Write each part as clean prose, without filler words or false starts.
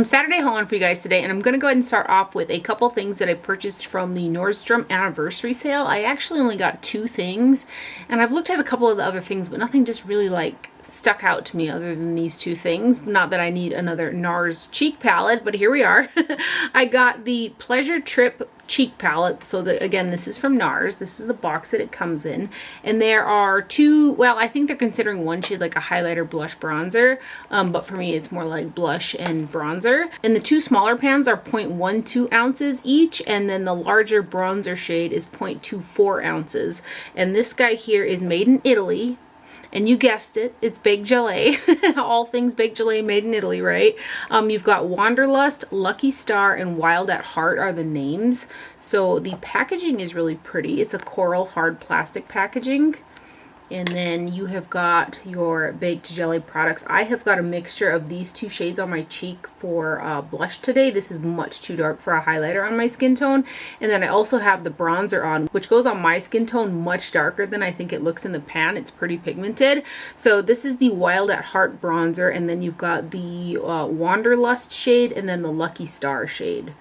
Saturday hauling for you guys today, and I'm going to go ahead and start off with a couple things that I purchased from the Nordstrom anniversary sale. I actually only got 2 things, and I've looked at a couple of the other things, but nothing just really like stuck out to me other than these 2 things. Not that I need another NARS cheek palette, but here we are. I got the Pleasure Trip cheek palette. So again, this is from NARS. This is the box that it comes in, and there are 2, well, I think they're considering one shade like a highlighter blush bronzer, but for me it's more like blush and bronzer. And the 2 smaller pans are 0.12 ounces each, and then the larger bronzer shade is 0.24 ounces. And this guy here is made in Italy. And you guessed it, it's Baked Gelée. All things Baked Gelée made in Italy, right? You've got Wanderlust, Lucky Star, and Wild at Heart are the names. So the packaging is really pretty. It's a coral hard plastic packaging. And then you have got your Baked Gelée products. I have got a mixture of these 2 shades on my cheek for blush today. This is much too dark for a highlighter on my skin tone. And then I also have the bronzer on, which goes on my skin tone much darker than I think it looks in the pan. It's pretty pigmented. So this is the Wild at Heart bronzer, and then you've got the Wanderlust shade and then the Lucky Star shade.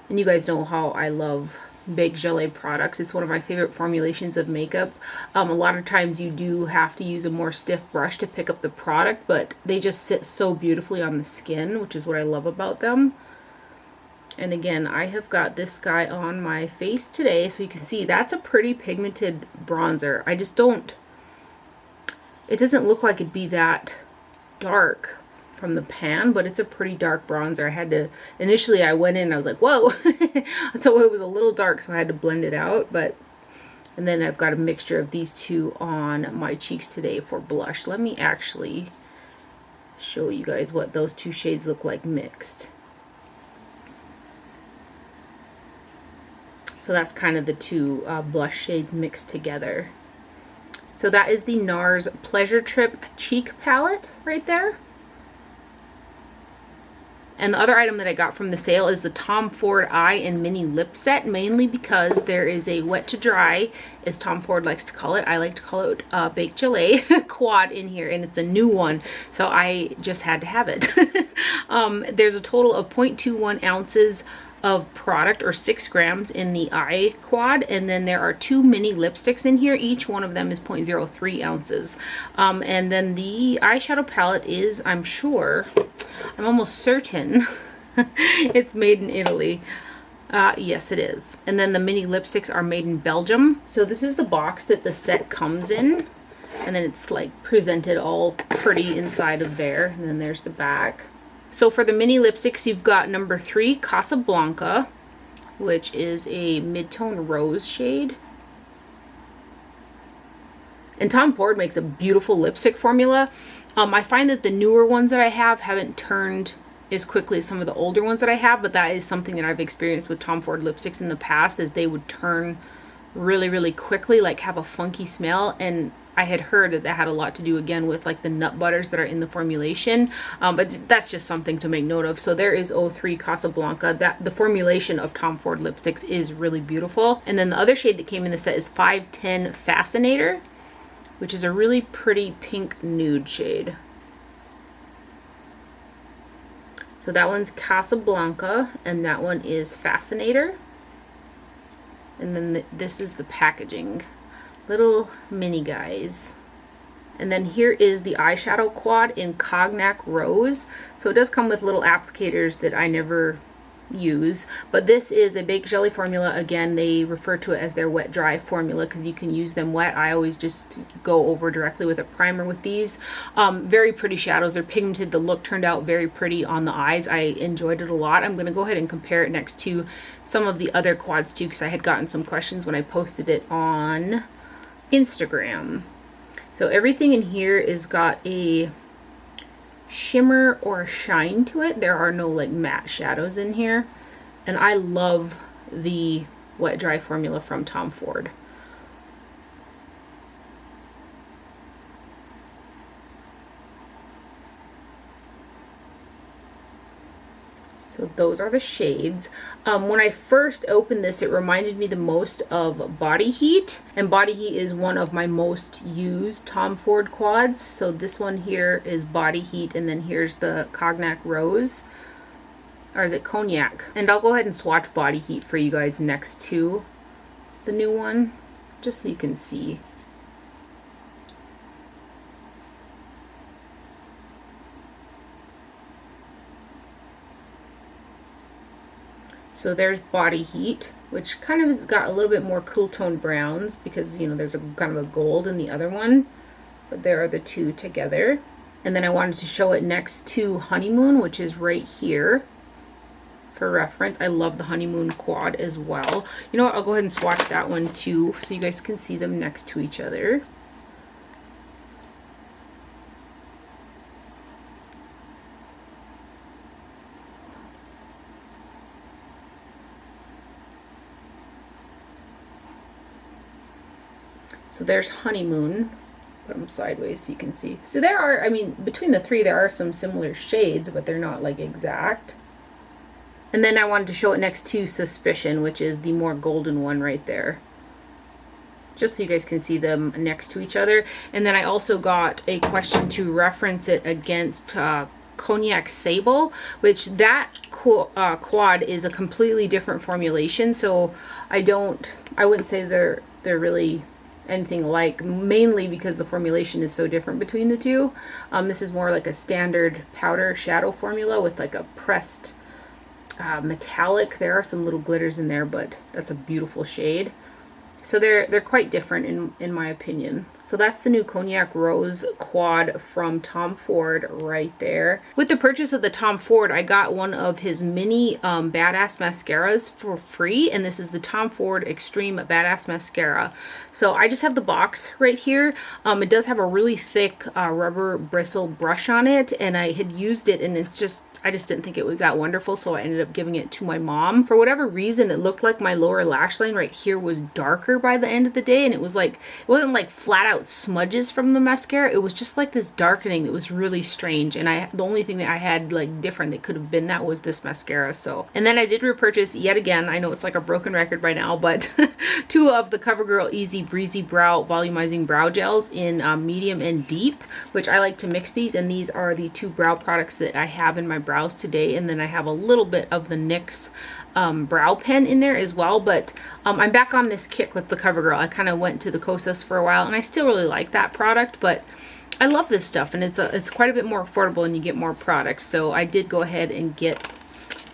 And you guys know how I love Baked Gelée products. It's one of my favorite formulations of makeup. A lot of times you do have to use a more stiff brush to pick up the product, but they just sit so beautifully on the skin, which is what I love about them. And again, I have got this guy on my face today, so you can see that's a pretty pigmented bronzer. I just don't, it doesn't look like it'd be that dark from the pan, but it's a pretty dark bronzer. I had to, initially I went in and I was like, whoa. So it was a little dark, so I had to blend it out. But, and then I've got a mixture of these 2 on my cheeks today for blush. Let me actually show you guys what those 2 shades look like mixed. So that's kind of the 2 blush shades mixed together. So that is the NARS Pleasure Trip cheek palette right there. And the other item that I got from the sale is the Tom Ford Eye and Mini Lip Set, mainly because there is a wet to dry, as Tom Ford likes to call it. I like to call it Baked Gelée quad in here, and it's a new one, so I just had to have it. There's a total of 0.21 ounces of product, or 6 grams in the eye quad, and then there are 2 mini lipsticks in here. Each one of them is 0.03 ounces. And then the eyeshadow palette is, I'm almost certain it's made in Italy. Yes, it is. And then the mini lipsticks are made in Belgium. So this is the box that the set comes in, and then it's like presented all pretty inside of there, and then there's the back. So for the mini lipsticks, you've got number 3, Casablanca, which is a mid-tone rose shade. And Tom Ford makes a beautiful lipstick formula. I find that the newer ones that I have haven't turned as quickly as some of the older ones that I have, but that is something that I've experienced with Tom Ford lipsticks in the past, is they would turn really, really quickly, like have a funky smell. And I had heard that that had a lot to do again with like the nut butters that are in the formulation, but that's just something to make note of. So there is 03 Casablanca. That the formulation of Tom Ford lipsticks is really beautiful. And then the other shade that came in the set is 510 Fascinator, which is a really pretty pink nude shade. So that one's Casablanca, and that one is Fascinator. And then this is the packaging. Little mini guys. And then here is the eyeshadow quad in Cognac Rose. So it does come with little applicators that I never use, but this is a Baked Gelée formula. Again, they refer to it as their wet dry formula because you can use them wet. I always just go over directly with a primer with these. Very pretty shadows. They're pigmented. The look turned out very pretty on the eyes. I enjoyed it a lot. I'm going to go ahead and compare it next to some of the other quads too, because I had gotten some questions when I posted it on Instagram. So everything in here is got a shimmer or a shine to it. There are no like matte shadows in here, and I love the wet dry formula from Tom Ford. So those are the shades. When I first opened this, it reminded me the most of Body Heat. And Body Heat is one of my most used Tom Ford quads. So this one here is Body Heat, and then here's the Cognac Rose. or is it Cognac? And I'll go ahead and swatch Body Heat for you guys next to the new one, just so you can see. So there's Body Heat, which kind of has got a little bit more cool tone browns because, you know, there's a kind of a gold in the other one. But there are the two together. And then I wanted to show it next to Honeymoon, which is right here for reference. I love the Honeymoon quad as well. You know what? I'll go ahead and swatch that one too so you guys can see them next to each other. So there's Honeymoon. Put them sideways so you can see. So there are, I mean, between the three there are some similar shades, but they're not like exact. And then I wanted to show it next to Suspicion, which is the more golden one right there. Just so you guys can see them next to each other. And then I also got a question to reference it against Cognac Sable, which that quad is a completely different formulation. So I wouldn't say they're really anything like, mainly because the formulation is so different between the two. This is more like a standard powder shadow formula with like a pressed metallic. There are some little glitters in there, but that's a beautiful shade. So they're quite different in my opinion. So that's the new Cognac Rose quad from Tom Ford right there. With the purchase of the Tom Ford, I got one of his mini Badass mascaras for free, and this is the Tom Ford Extreme Badass Mascara. So I just have the box right here. It does have a really thick rubber bristle brush on it, and I had used it, and I just didn't think it was that wonderful, so I ended up giving it to my mom. For whatever reason, it looked like my lower lash line right here was darker by the end of the day, and it wasn't like flat out smudges from the mascara. It was just like this darkening that was really strange, and the only thing that I had like different that could have been that was this mascara. So, and then I did repurchase yet again, I know it's like a broken record by now, but 2 of the Covergirl Easy Breezy Brow Volumizing Brow Gels in medium and deep, which I like to mix these, and these are the 2 brow products that I have in my brows today. And then I have a little bit of the NYX brow pen in there as well, but I'm back on this kick with the Covergirl. I kind of went to the Kosas for a while, and I still really like that product, but I love this stuff, and it's quite a bit more affordable and you get more product. So I did go ahead and get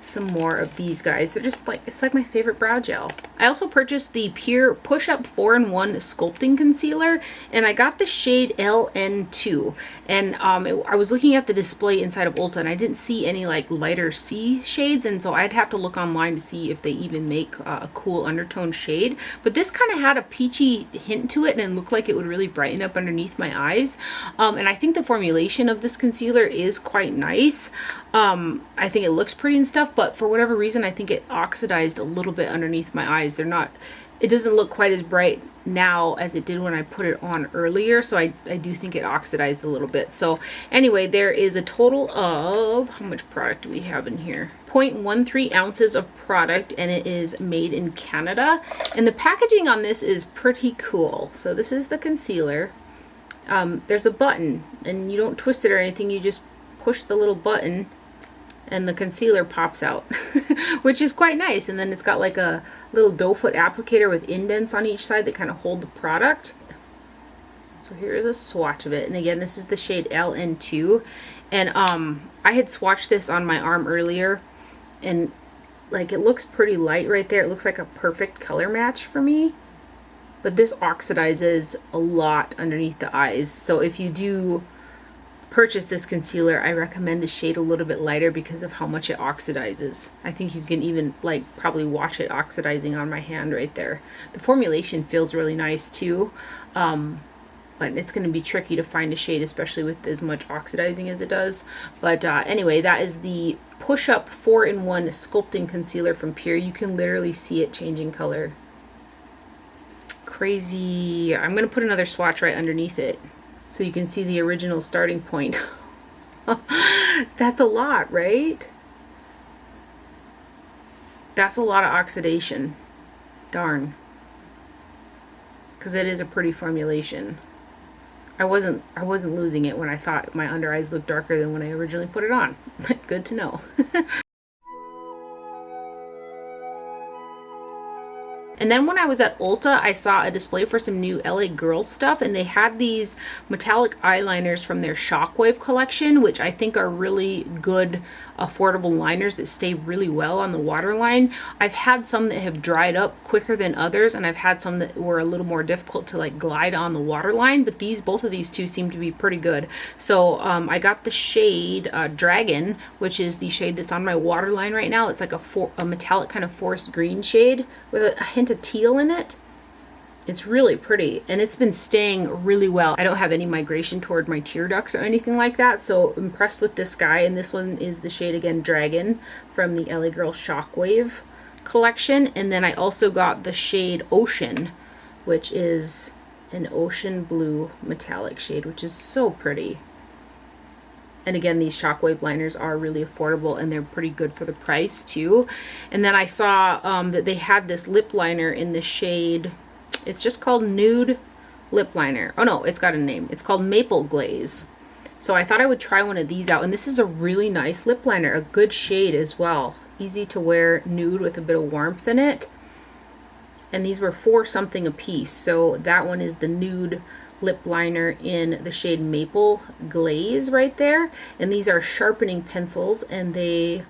some more of these guys. They're just like, it's like my favorite brow gel. I also purchased the Pure Push Up 4-in-1 Sculpting Concealer, and I got the shade LN2. And I was looking at the display inside of Ulta, and I didn't see any like lighter C shades, and so I'd have to look online to see if they even make a cool undertone shade. But this kind of had a peachy hint to it, and it looked like it would really brighten up underneath my eyes. And I think the formulation of this concealer is quite nice. I think it looks pretty and stuff, but for whatever reason, I think it oxidized a little bit underneath my eyes. It doesn't look quite as bright now as it did when I put it on earlier, so I do think it oxidized a little bit. So anyway, there is a total of, how much product do we have in here? 0.13 ounces of product, and it is made in Canada. And the packaging on this is pretty cool. So this is the concealer. There's a button, and you don't twist it or anything, you just push the little button and the concealer pops out, which is quite nice. And then it's got like a little doe foot applicator with indents on each side that kind of hold the product. So here's a swatch of it. And again, this is the shade LN2. And I had swatched this on my arm earlier, and like it looks pretty light right there. It looks like a perfect color match for me. But this oxidizes a lot underneath the eyes. So if you do purchase this concealer, I recommend the shade a little bit lighter because of how much it oxidizes. I think you can even like probably watch it oxidizing on my hand right there. The formulation feels really nice too, but it's going to be tricky to find a shade, especially with as much oxidizing as it does. But anyway, that is the Push Up 4-in-1 Sculpting Concealer from Pure. You can literally see it changing color. Crazy. I'm going to put another swatch right underneath it so you can see the original starting point. That's a lot, right? That's a lot of oxidation. Darn. Because it is a pretty formulation. I wasn't losing it when I thought my under eyes looked darker than when I originally put it on. Good to know. And then when I was at Ulta, I saw a display for some new LA Girl stuff, and they had these metallic eyeliners from their Shockwave collection, which I think are really good, affordable liners that stay really well on the waterline. I've had some that have dried up quicker than others, and I've had some that were a little more difficult to like glide on the waterline, but both of these two seem to be pretty good. So I got the shade Dragon, which is the shade that's on my waterline right now. It's like a metallic kind of forest green shade with a hint of teal in it. It's really pretty, and it's been staying really well. I don't have any migration toward my tear ducts or anything like that, so impressed with this guy. And this one is the shade, again, Dragon, from the LA Girl Shockwave collection. And then I also got the shade Ocean, which is an ocean blue metallic shade, which is so pretty. And again, these Shockwave liners are really affordable, and they're pretty good for the price too. And then I saw that they had this lip liner in the shade, it's just called Nude Lip Liner. Oh no, it's got a name. It's called Maple Glaze. So I thought I would try one of these out. And this is a really nice lip liner, a good shade as well. Easy to wear, nude with a bit of warmth in it. And these were $4 something a piece. So that one is the Nude Lip Liner in the shade Maple Glaze right there. And these are sharpening pencils, and they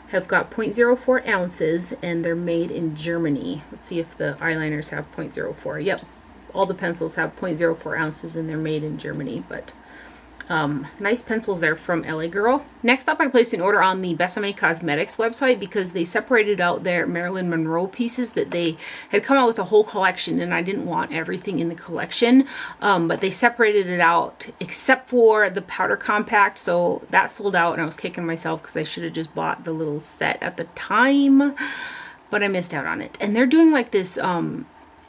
have got 0.04 ounces, and they're made in Germany. Let's see if the eyeliners have 0.04. Yep, all the pencils have 0.04 ounces, and they're made in Germany. But nice pencils there from LA Girl. Next up, I placed an order on the Besame Cosmetics website because they separated out their Marilyn Monroe pieces that they had come out with a whole collection, and I didn't want everything in the collection, but they separated it out except for the powder compact, so that sold out, and I was kicking myself because I should have just bought the little set at the time, but I missed out on it. And they're doing like this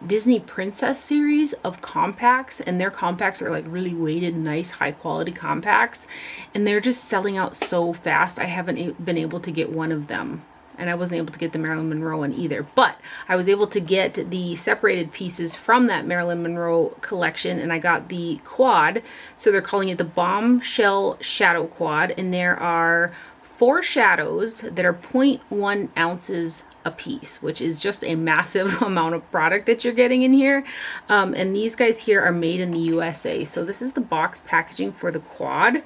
Disney Princess series of compacts, and their compacts are like really weighted, nice, high quality compacts, and they're just selling out so fast. I haven't been able to get one of them, and I wasn't able to get the Marilyn Monroe one either, but I was able to get the separated pieces from that Marilyn Monroe collection, and I got the quad. So they're calling it the Bombshell Shadow Quad, and there are 4 shadows that are 0.1 ounces a piece, which is just a massive amount of product that you're getting in here. And these guys here are made in the USA. So this is the box packaging for the quad,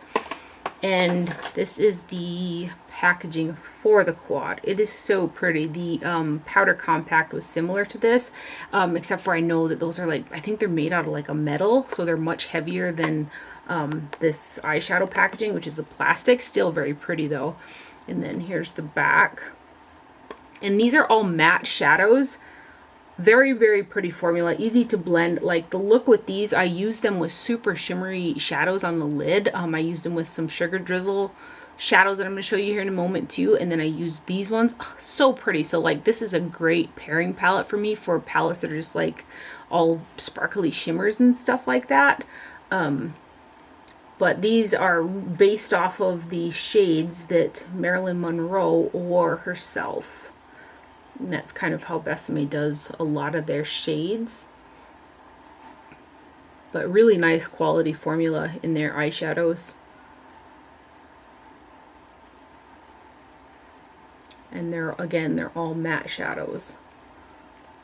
and this is the packaging for the quad. It is so pretty. The powder compact was similar to this, except for I know that those are like, I think they're made out of like a metal, so they're much heavier than this eyeshadow packaging, which is a plastic. Still very pretty though. And then here's the back. And these are all matte shadows. Very, very pretty formula. Easy to blend. Like the look with these, I used them with super shimmery shadows on the lid. I used them with some Sugar Drizzle shadows that I'm going to show you here in a moment too. And then I used these ones. Oh, so pretty. So like this is a great pairing palette for me, for palettes that are just like all sparkly shimmers and stuff like that. But these are based off of the shades that Marilyn Monroe wore herself. And that's kind of how Besame does a lot of their shades. But really nice quality formula in their eyeshadows. And they're all matte shadows.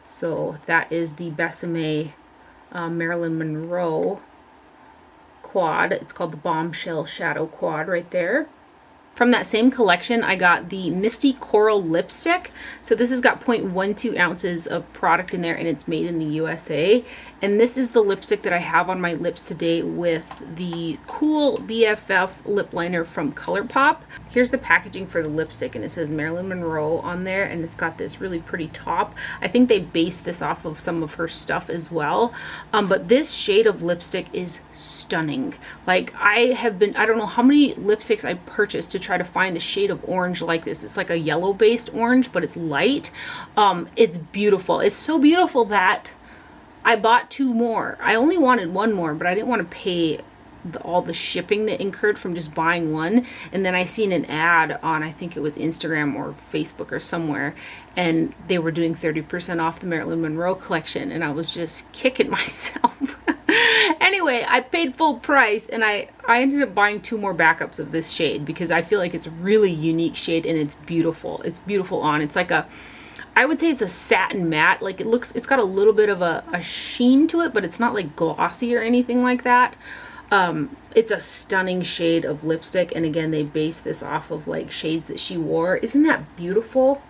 So that is the Besame Marilyn Monroe quad. It's called the Bombshell Shadow Quad right there. From that same collection, I got the Misty Coral Lipstick. So this has got 0.12 ounces of product in there, and it's made in the USA. And this is the lipstick that I have on my lips today with the Cool BFF lip liner from ColourPop. Here's the packaging for the lipstick, and it says Marilyn Monroe on there, and it's got this really pretty top. I think they based this off of some of her stuff as well. But this shade of lipstick is stunning. Like I don't know how many lipsticks I purchased to try to find a shade of orange like this. It's like a yellow based orange, but it's light. It's beautiful. It's so beautiful that I bought 2 more. I only wanted 1 more, but I didn't want to pay all the shipping that incurred from just buying one. And then I seen an ad on, I think it was Instagram or Facebook or somewhere, and they were doing 30% off the Marilyn Monroe collection, and I was just kicking myself. Anyway, I paid full price, and I ended up buying 2 more backups of this shade because I feel like it's a really unique shade, and it's beautiful. It's beautiful on. It's like a I would say it's a satin matte. Like it's got a little bit of a sheen to it, but it's not like glossy or anything like that. It's a stunning shade of lipstick, and again, they base this off of like shades that she wore. Isn't that beautiful?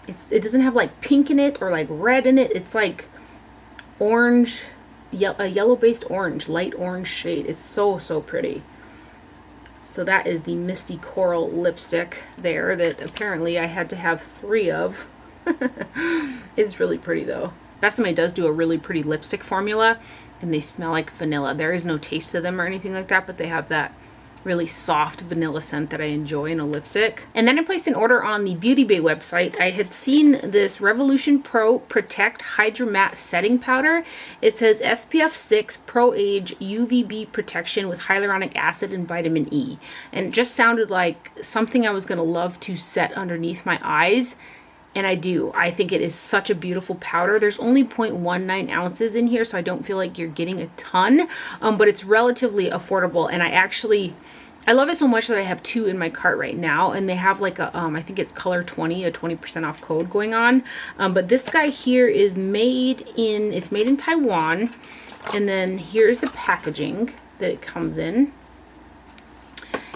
It doesn't have like pink in it or like red in it. It's like orange, a yellow-based orange, light orange shade. It's so, so pretty. So that is the Misty Coral lipstick there that apparently I had to have 3 of. It's really pretty though. Besame does do a really pretty lipstick formula, and they smell like vanilla. There is no taste to them or anything like that, but they have that really soft vanilla scent that I enjoy in a lipstick. And then I placed an order on the Beauty Bay website. I had seen this Revolution Pro Protect Hydra Matte Setting Powder. It says SPF 6 Pro Age UVB protection with hyaluronic acid and vitamin E. And it just sounded like something I was going to love to set underneath my eyes. And I do. I think it is such a beautiful powder. There's only 0.19 ounces in here, so I don't feel like you're getting a ton, but it's relatively affordable. And I love it so much that I have 2 in my cart right now, and they have like a, I think it's color 20, a 20% off code going on. But this guy here is made in Taiwan. And then here's the packaging that it comes in.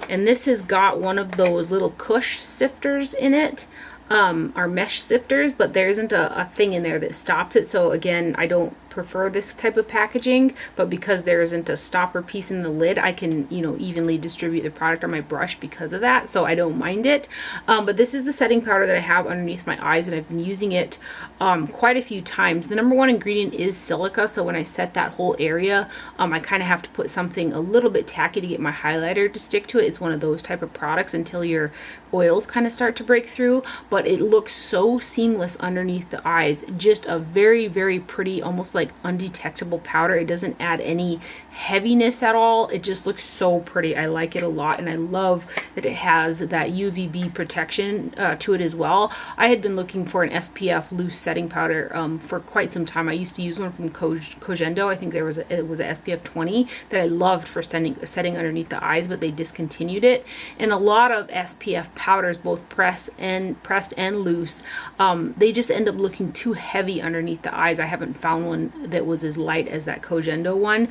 And this has got one of those little cush sifters in it. Are mesh sifters, but there isn't a thing in there that stops it. So again, I don't prefer this type of packaging, but because there isn't a stopper piece in the lid, I can, you know, evenly distribute the product on my brush because of that, so I don't mind it. But this is the setting powder that I have underneath my eyes, and I've been using it quite a few times. The number 1 ingredient is silica, so when I set that whole area, I kind of have to put something a little bit tacky to get my highlighter to stick to it. It's one of those type of products until your oils kind of start to break through, but it looks so seamless underneath the eyes. Just a very, very pretty, almost like undetectable powder. It doesn't add any heaviness at all. It just looks so pretty. I like it a lot, and I love that it has that UVB protection to it as well. I had been looking for an SPF loose setting powder for quite some time. I used to use one from Kojendo. I think it was a SPF 20 that I loved for setting underneath the eyes, but they discontinued it. And a lot of SPF powders, both pressed and loose, they just end up looking too heavy underneath the eyes. I haven't found one that was as light as that Kojendo one.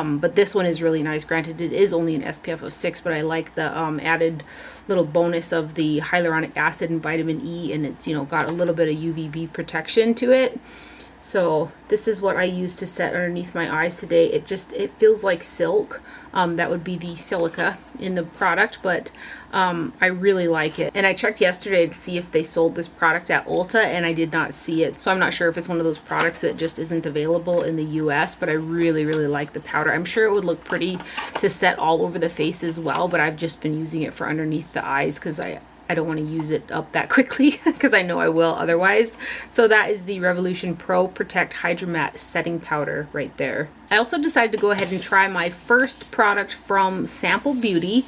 But this one is really nice. Granted, it is only an SPF of 6, but I like the added little bonus of the hyaluronic acid and vitamin E, and it's, you know, got a little bit of UVB protection to it. So this is what I use to set underneath my eyes today. It feels like silk. That would be the silica in the product, but I really like it. And I checked yesterday to see if they sold this product at Ulta, and I did not see it. So I'm not sure if it's one of those products that just isn't available in the US, but I really, really like the powder. I'm sure it would look pretty to set all over the face as well, but I've just been using it for underneath the eyes because I don't want to use it up that quickly because I know I will otherwise. So that is the Revolution Pro Protect Hydra Matte Setting Powder right there. I also decided to go ahead and try my first product from Sample Beauty,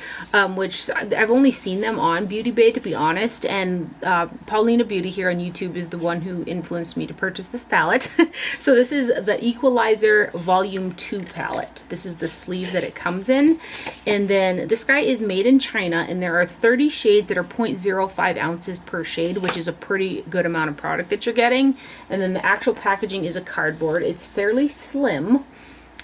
which I've only seen them on Beauty Bay, to be honest, and Paulina Beauty here on YouTube is the one who influenced me to purchase this palette. So this is the Equalizer Volume 2 palette. This is the sleeve that it comes in, and then this guy is made in China, and there are 30 shades that are 0.05 ounces per shade, which is a pretty good amount of product that you're getting. And then the actual packaging is a cardboard. It's fairly slim,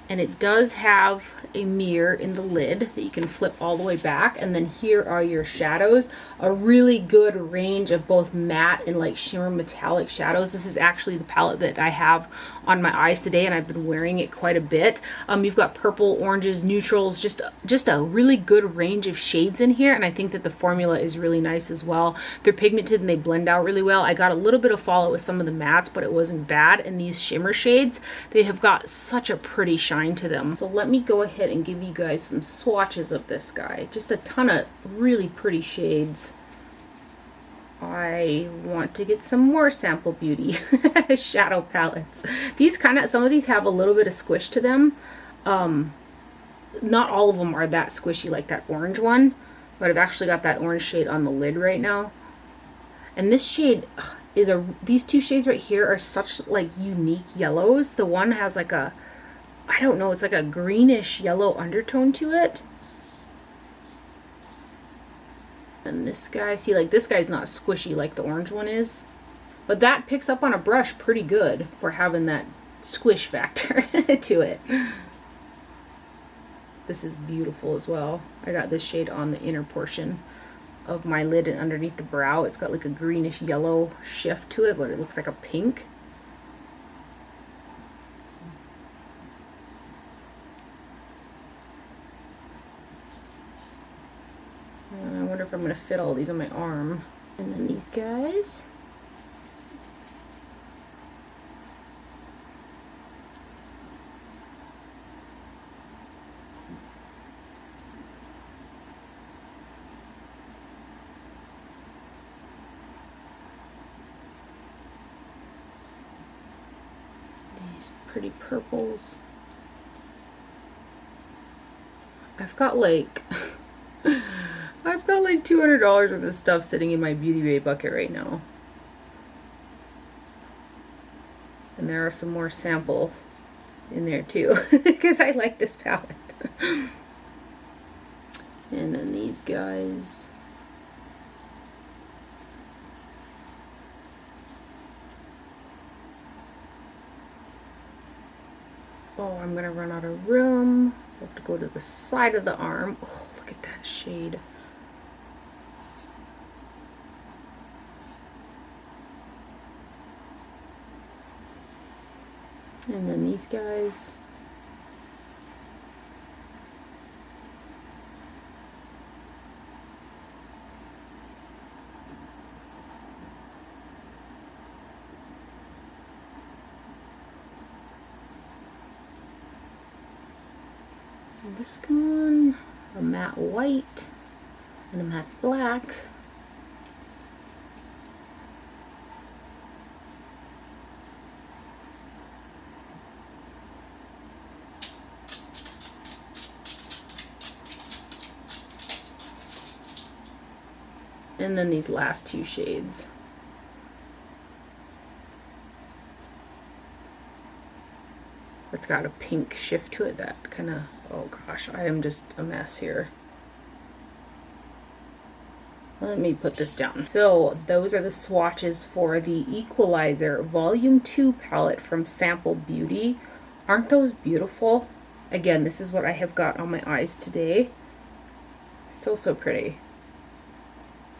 and it does have a mirror in the lid that you can flip all the way back. And then here are your shadows. A really good range of both matte and like shimmer metallic shadows. This is actually the palette that I have on my eyes today, and I've been wearing it quite a bit. You've got purple, oranges, neutrals, just a really good range of shades in here, and I think that the formula is really nice as well. They're pigmented and they blend out really well. I got a little bit of fallout with some of the mattes, but it wasn't bad. And these shimmer shades, they have got such a pretty shine to them. So let me go ahead and give you guys some swatches of this guy. Just a ton of really pretty shades. I want to get some more Sample Beauty shadow palettes. Some of these have a little bit of squish to them. Not all of them are that squishy like that orange one, but I've actually got that orange shade on the lid right now. And this shade is these two shades right here are such like unique yellows. The one has like a, I don't know, it's like a greenish yellow undertone to it. And this guy, see, like this guy's not squishy like the orange one is. But that picks up on a brush pretty good for having that squish factor to it. This is beautiful as well. I got this shade on the inner portion of my lid and underneath the brow. It's got like a greenish yellow shift to it, but it looks like a pink. I wonder if I'm going to fit all these on my arm. And then these guys. These pretty purples. I've got like $200 worth of stuff sitting in my Beauty Bay bucket right now. And there are some more sample in there too, because I like this palette. And then these guys. Oh, I'm gonna run out of room. I have to go to the side of the arm. Oh, look at that shade. And then these guys. And this one, a matte white and a matte black. And then these last two shades. It's got a pink shift to it that kind of, oh gosh, I am just a mess here. Let me put this down. So those are the swatches for the Equalizer Volume 2 palette from Sample Beauty. Aren't those beautiful? Again, this is what I have got on my eyes today. So, so pretty.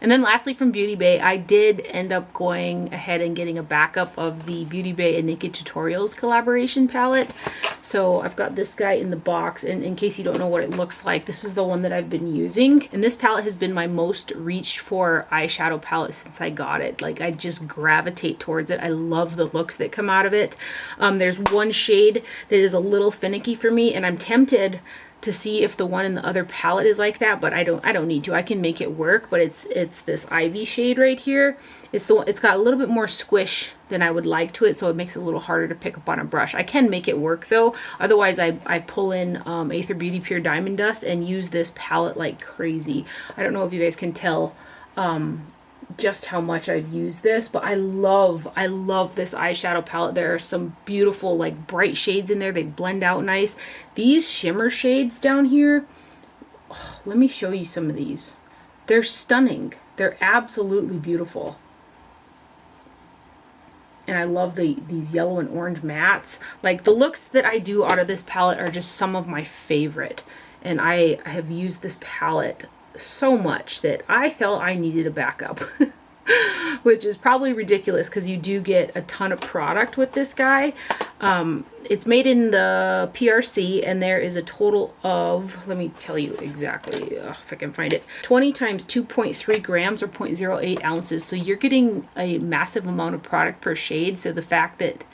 And then lastly from Beauty Bay, I did end up going ahead and getting a backup of the Beauty Bay and Naked Tutorials collaboration palette. So I've got this guy in the box, and in case you don't know what it looks like, this is the one that I've been using. And this palette has been my most reached for eyeshadow palette since I got it. Like, I just gravitate towards it. I love the looks that come out of it. There's one shade that is a little finicky for me, and I'm tempted to see if the one in the other palette is like that, but I don't need to. I can make it work, but it's this Ivy shade right here. It's got a little bit more squish than I would like to it, so it makes it a little harder to pick up on a brush. I can make it work though. Otherwise, I pull in Aether Beauty Pure Diamond Dust and use this palette like crazy. I don't know if you guys can tell just how much I've used this, but I love this eyeshadow palette. There are some beautiful like bright shades in there. They blend out nice. These shimmer shades down here, oh, let me show you some of these. They're stunning. They're absolutely beautiful. And I love these yellow and orange mattes. Like, the looks that I do out of this palette are just some of my favorite. And I have used this palette so much that I felt I needed a backup. Which is probably ridiculous because you do get a ton of product with this guy. It's made in the PRC, and there is a total of, let me tell you exactly if I can find it, 20 times 2.3 grams or 0.08 ounces. So you're getting a massive amount of product per shade. So the fact that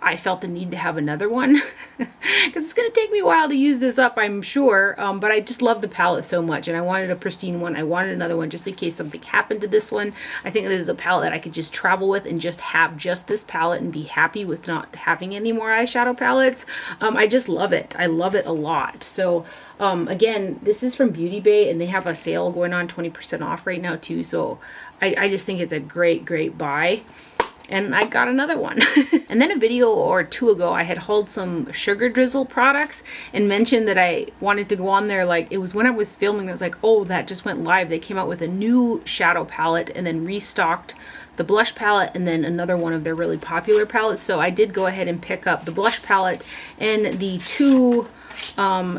I felt the need to have another one because it's going to take me a while to use this up, I'm sure, but I just love the palette so much, and I wanted a pristine one. I wanted another one just in case something happened to this one. I think this is a palette that I could just travel with and just have just this palette and be happy with not having any more eyeshadow palettes. I just love it. I love it a lot. So again, this is from Beauty Bay, and they have a sale going on, 20% off right now too. So I just think it's a great buy. And I got another one. And then a video or two ago, I had hauled some Sugar Drizzle products and mentioned that I wanted to go on there. Like, it was when I was filming, I was like, oh, that just went live. They came out with a new shadow palette and then restocked the blush palette, and then another one of their really popular palettes. So I did go ahead and pick up the blush palette and the two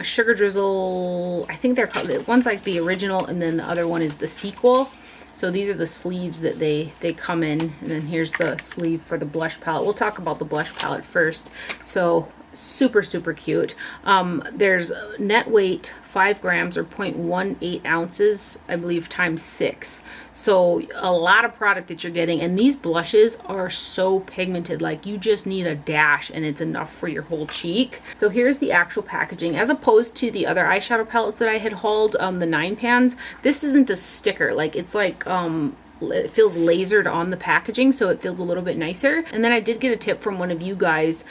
Sugar Drizzle, I think they're called, one's like the original and then the other one is the sequel. So these are the sleeves that they come in, and then here's the sleeve for the blush palette. We'll talk about the blush palette first. So super, super cute. There's net weight 5 grams or 0.18 ounces, I believe, times 6. So a lot of product that you're getting, and these blushes are so pigmented, like you just need a dash and it's enough for your whole cheek. So here's the actual packaging, as opposed to the other eyeshadow palettes that I had hauled, the 9 pans. This isn't a sticker, like it's like it feels lasered on the packaging, so it feels a little bit nicer. And then I did get a tip from one of you guys,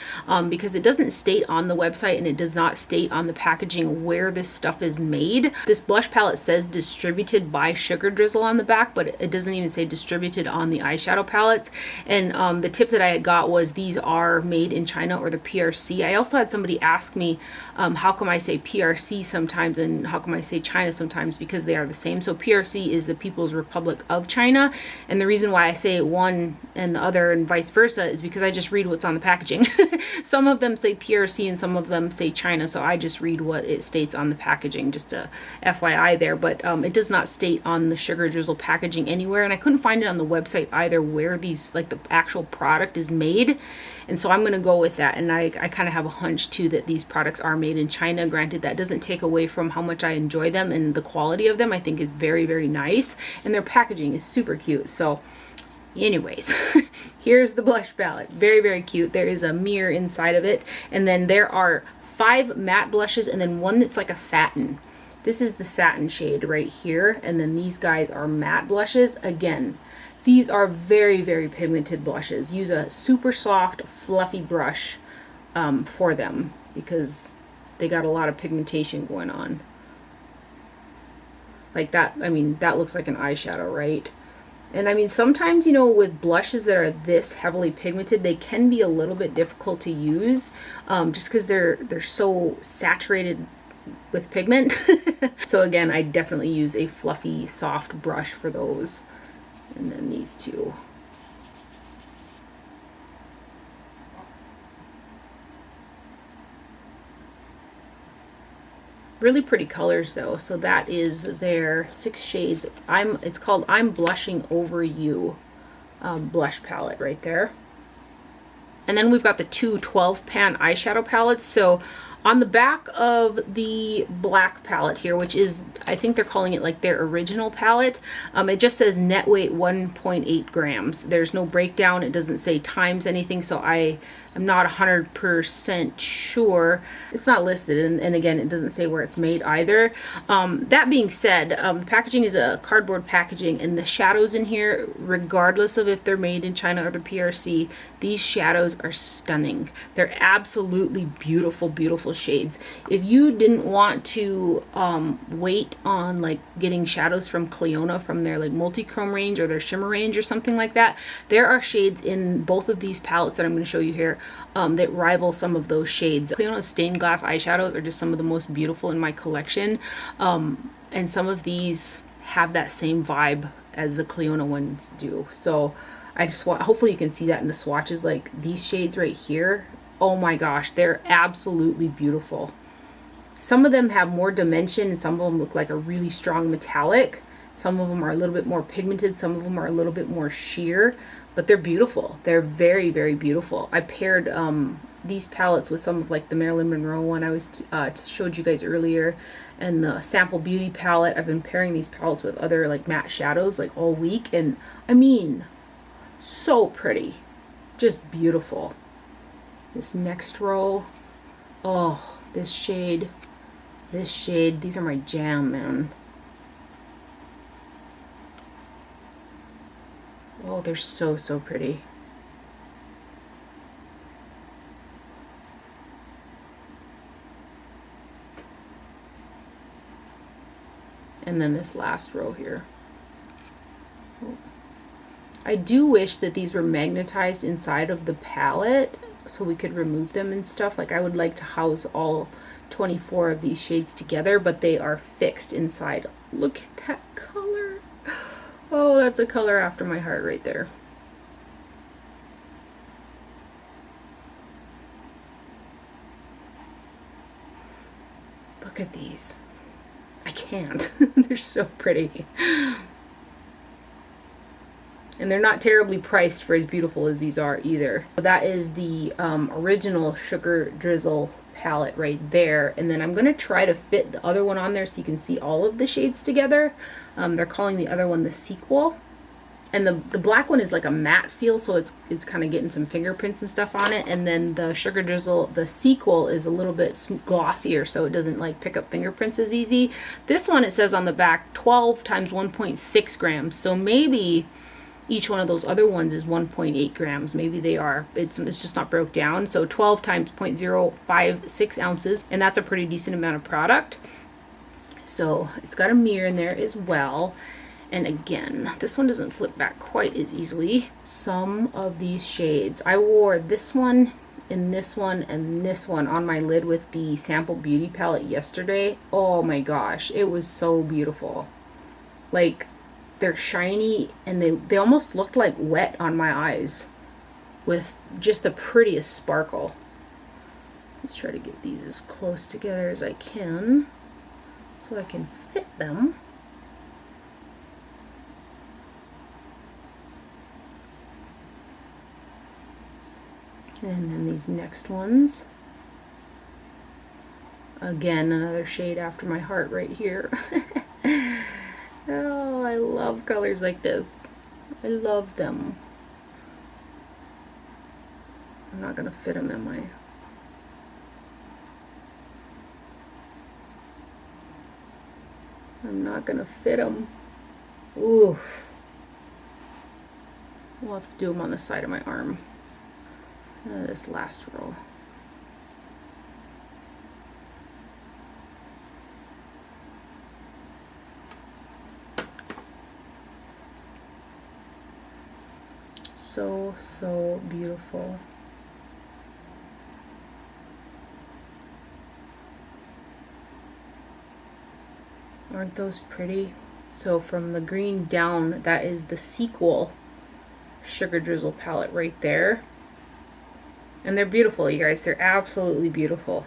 because it doesn't state on the website and it does not state on the packaging where this stuff is made. This blush palette says distributed by Sugar Drizzle on the back, but it doesn't even say distributed on the eyeshadow palettes. And the tip that I had got was these are made in China, or the PRC. I also had somebody ask me, how come I say PRC sometimes and how come I say China sometimes, because they are the same. So PRC is the People's Republic of China, and the reason why I say one and the other and vice versa is because I just read what's on the packaging. Some of them say PRC and some of them say China, so I just read what it states on the packaging, just a FYI there. But it does not state on the Sugar Drizzle packaging anywhere, and I couldn't find it on the website either where these, like the actual product is made. And so I'm going to go with that, and I kind of have a hunch too that these products are made in China. Granted, that doesn't take away from how much I enjoy them, and the quality of them I think is very, very nice, and their packaging is super cute. So anyways, here's the blush palette. Very, very cute. There is a mirror inside of it, and then there are 5 matte blushes and then one that's like a satin. This is the satin shade right here, and then these guys are matte blushes. Again, these are very, very pigmented blushes. Use a super soft, fluffy brush for them because they got a lot of pigmentation going on. Like that, I mean, that looks like an eyeshadow, right? And I mean, sometimes, you know, with blushes that are this heavily pigmented, they can be a little bit difficult to use, just because they're so saturated with pigment. So again, I definitely use a fluffy, soft brush for those. And then these two. Really pretty colors though. So that is their 6 shades. It's called I'm Blushing Over You blush palette right there. And then we've got the two 12 pan eyeshadow palettes. So on the back of the black palette here, which is, I think they're calling it like their original palette, it just says net weight 1.8 grams. There's no breakdown. It doesn't say times anything, so I'm not 100% sure. It's not listed, and again, it doesn't say where it's made either. That being said, the packaging is a cardboard packaging, and the shadows in here, regardless of if they're made in China or the PRC, these shadows are stunning. They're absolutely beautiful, beautiful shades. If you didn't want to wait on like getting shadows from Clionadh from their like multi-chrome range or their shimmer range or something like that, there are shades in both of these palettes that I'm going to show you here that rival some of those shades. Clionadh's stained glass eyeshadows are just some of the most beautiful in my collection, and some of these have that same vibe as the Clionadh ones do. So I just want, hopefully you can see that in the swatches, like these shades right here. Oh my gosh, they're absolutely beautiful. Some of them have more dimension and some of them look like a really strong metallic. Some of them are a little bit more pigmented, some of them are a little bit more sheer, but they're beautiful. They're very, very beautiful. I paired these palettes with some of like the Marilyn Monroe one I was showed you guys earlier, and the Sample Beauty palette. I've been pairing these palettes with other like matte shadows like all week, and I mean, so pretty, just beautiful. This next row, oh, this shade, these are my jam, man. Oh, they're so, so pretty. And then this last row here. Oh. I do wish that these were magnetized inside of the palette so we could remove them and stuff. Like I would like to house all 24 of these shades together, but they are fixed inside. Look at that color. Oh, that's a color after my heart right there. Look at these. I can't. They're so pretty. And they're not terribly priced for as beautiful as these are either. So that is the original Sugar Drizzle palette right there. And then I'm going to try to fit the other one on there so you can see all of the shades together. They're calling the other one the sequel. And the black one is like a matte feel, so it's kind of getting some fingerprints and stuff on it. And then the Sugar Drizzle, the sequel, is a little bit glossier, so it doesn't like pick up fingerprints as easy. This one, it says on the back 12 times 1.6 grams. So maybe each one of those other ones is 1.8 grams. Maybe they are. It's just not broke down. So 12 times 0.056 ounces, and that's a pretty decent amount of product. So it's got a mirror in there as well. And again, this one doesn't flip back quite as easily. Some of these shades, I wore this one and this one and this one on my lid with the Sample Beauty palette yesterday. Oh my gosh, it was so beautiful. Like, they're shiny and they almost looked like wet on my eyes with just the prettiest sparkle. Let's try to get these as close together as I can so I can fit them. And then these next ones. Again, another shade after my heart right here. Oh, I love colors like this. I love them. I'm not going to fit them, am I? I'm not going to fit them. Oof. We'll have to do them on the side of my arm. This last row. So beautiful. Aren't those pretty? So from the green down, that is the sequel Sugar Drizzle palette right there. And they're beautiful, you guys. They're absolutely beautiful.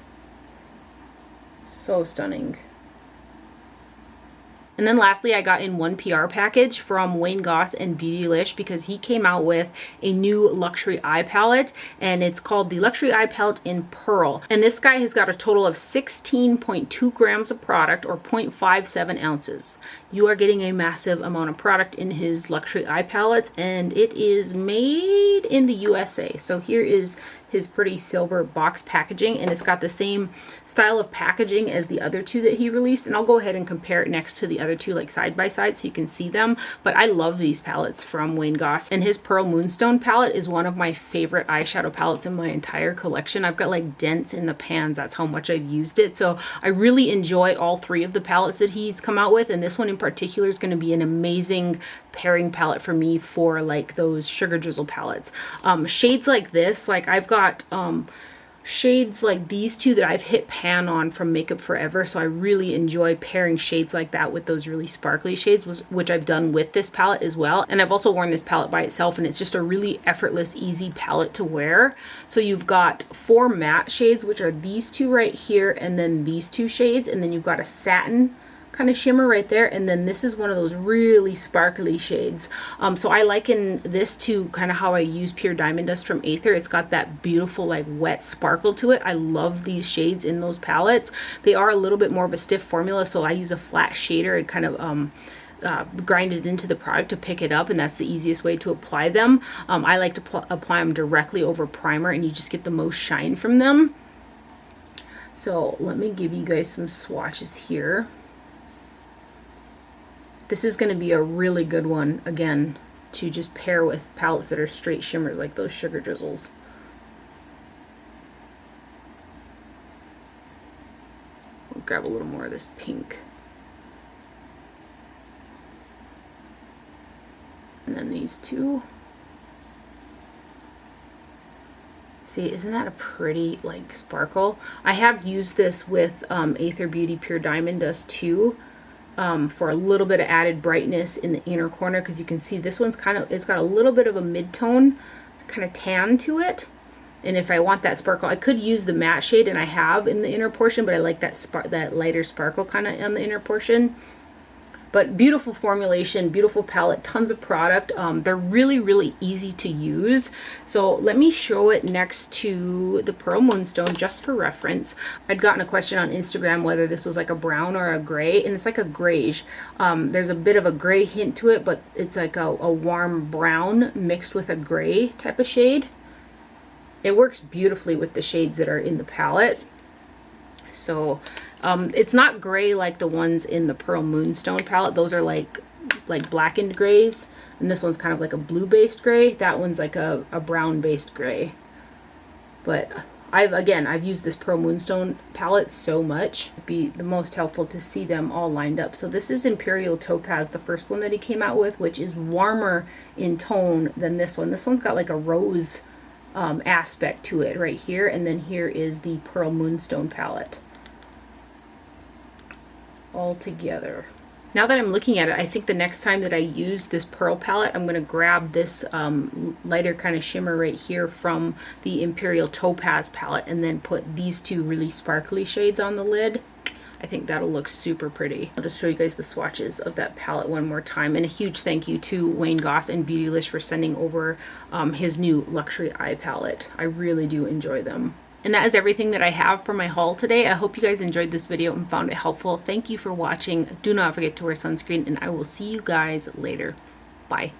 So stunning. And then lastly, I got in one PR package from Wayne Goss and Beautylish because he came out with a new luxury eye palette, and it's called the Luxury Eye Palette in Pearl. And this guy has got a total of 16.2 grams of product, or 0.57 ounces. You are getting a massive amount of product in his luxury eye palettes, and it is made in the USA. So here is his pretty silver box packaging, and it's got the same style of packaging as the other two that he released, and I'll go ahead and compare it next to the other two, like side by side, so you can see them. But I love these palettes from Wayne Goss, and his Pearl Moonstone palette is one of my favorite eyeshadow palettes in my entire collection. I've got like dents in the pans, that's how much I've used it. So I really enjoy all three of the palettes that he's come out with, and this one in particular is going to be an amazing pairing palette for me for like those Sugar Drizzle palettes. Shades like this, like I've got shades like these two that I've hit pan on from Makeup Forever, so I really enjoy pairing shades like that with those really sparkly shades, which I've done with this palette as well. And I've also worn this palette by itself, and it's just a really effortless, easy palette to wear. So you've got 4 matte shades, which are these two right here, and then these two shades, and then you've got a satin kind of shimmer right there, and then this is one of those really sparkly shades. So I liken this to kind of how I use Pure Diamond Dust from Aether. It's got that beautiful like wet sparkle to it. I love these shades in those palettes. They are a little bit more of a stiff formula, so I use a flat shader and kind of grind it into the product to pick it up, and that's the easiest way to apply them. I like to apply them directly over primer, and you just get the most shine from them. So let me give you guys some swatches here. This is going to be a really good one, again, to just pair with palettes that are straight shimmers like those Sugar Drizzles. We'll grab a little more of this pink. And then these two. See, isn't that a pretty like sparkle? I have used this with Aether Beauty Pure Diamond Dust too. For a little bit of added brightness in the inner corner, because you can see this one's it's got a little bit of a mid-tone kind of tan to it. And if I want that sparkle, I could use the matte shade, and I have in the inner portion, but I like that lighter sparkle kind of on the inner portion. But beautiful formulation, beautiful palette, tons of product. They're really, really easy to use. So let me show it next to the Pearl Moonstone just for reference. I'd gotten a question on Instagram whether this was like a brown or a gray, and it's like a grayish. There's a bit of a gray hint to it, but it's like a warm brown mixed with a gray type of shade. It works beautifully with the shades that are in the palette. So it's not gray like the ones in the Pearl Moonstone palette. Those are like blackened grays, and this one's kind of like a blue based gray. That one's like a brown based gray. But I've used this Pearl Moonstone palette so much. It'd be the most helpful to see them all lined up. So this is Imperial Topaz, the first one that he came out with, which is warmer in tone than this one. This one's got like a rose aspect to it right here, and then here is the Pearl Moonstone palette all together. Now that I'm looking at it, I think the next time that I use this pearl palette, I'm going to grab this lighter kind of shimmer right here from the Imperial Topaz palette, and then put these two really sparkly shades on the lid. I think that'll look super pretty. I'll just show you guys the swatches of that palette one more time. And a huge thank you to Wayne Goss and Beautylish for sending over his new luxury eye palette. I really do enjoy them. And that is everything that I have for my haul today. I hope you guys enjoyed this video and found it helpful. Thank you for watching. Do not forget to wear sunscreen, and I will see you guys later. Bye.